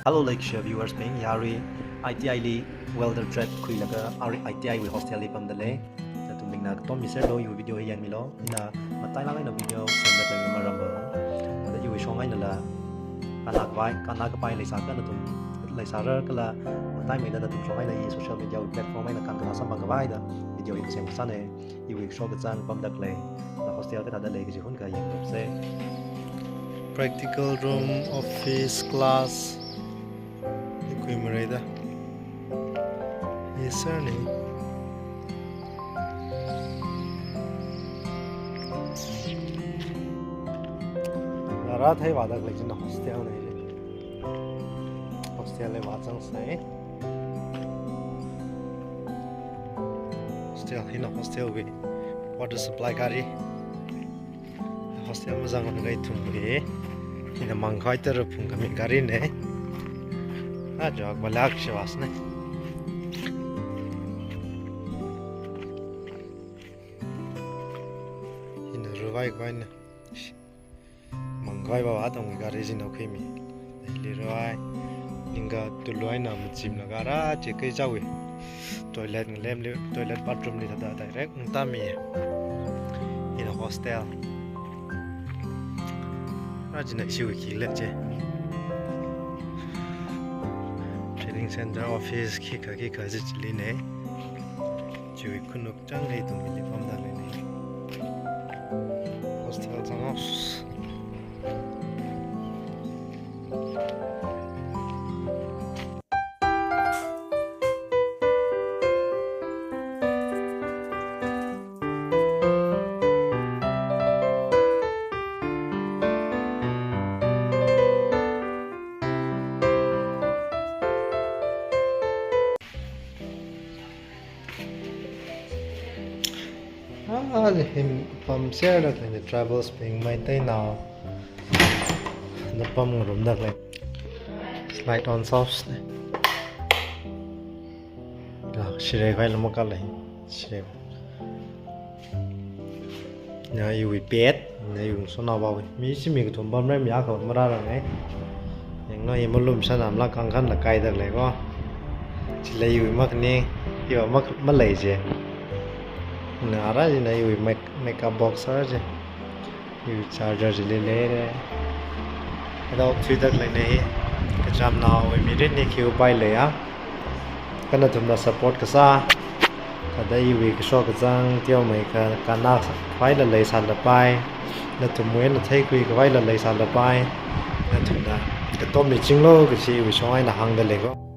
Hello lecture viewers peng yari ITI li welder trap khui laga ITI we hostel li pam dale ta tum na tom mi share lo yu video yan mi lo ina matai la na video sen da le ma ramba ta yu shong ai na la kana ka pai le sa ka na tum le sa ra ka la matai me da tum shong ai la yi social media platform ai na kan ka sa ma ka bai da video yu sem sa ne yu we show ka zan pam dak le ta hostel ka da le ki ji hun ka yan se practical room office class Marida. Yes, sir. रात है वादा लेकिन हॉस्टल नहीं है हॉस्टल है वाचन से हॉस्टल ही ना हॉस्टल भी वाटर सप्लाई गाड़ी हॉस्टल में जाऊँ ना गई तुम भी इन मंगाई तरफ पुंगमी गाड़ी ने Ajak balak siwas na. Hinaruway ko na. Mangay ba atong gari sin okay mi. Liruway ninga tuluay na mutsim na gara chekai jawi. Toilet nglem toilet bathroom ni tada direct ngtami. Hina hostel. Rajina siwi kilet je. Center office kika jili ne chui kunuk chang nei tum ni pam da le ne hostel chang os him pam share dak le travels ping mai tai now na pam rum dak le slide on soft da shire kai lam ka le shire na yu wi pet na yu so na ba wi mi si mi ko thom bam le mya ko ma ra la ngai yang no yem lum sa nam la kang khan la kai dak le ko chi le yu ma ni yo ma le je Nara ji na yu makeup box ra je yu charger ji le re ada opsi dak le ne ka jam na we mi re ne ki upai le ya kana tum na support ka sa ka da yu we ka sho ka jang tio mai ka kana phai la le san la pai na tum we na thai kui ka vai la le san la pai na tum da ka tom ni ching lo ka chi wi shong ai na hang da le ko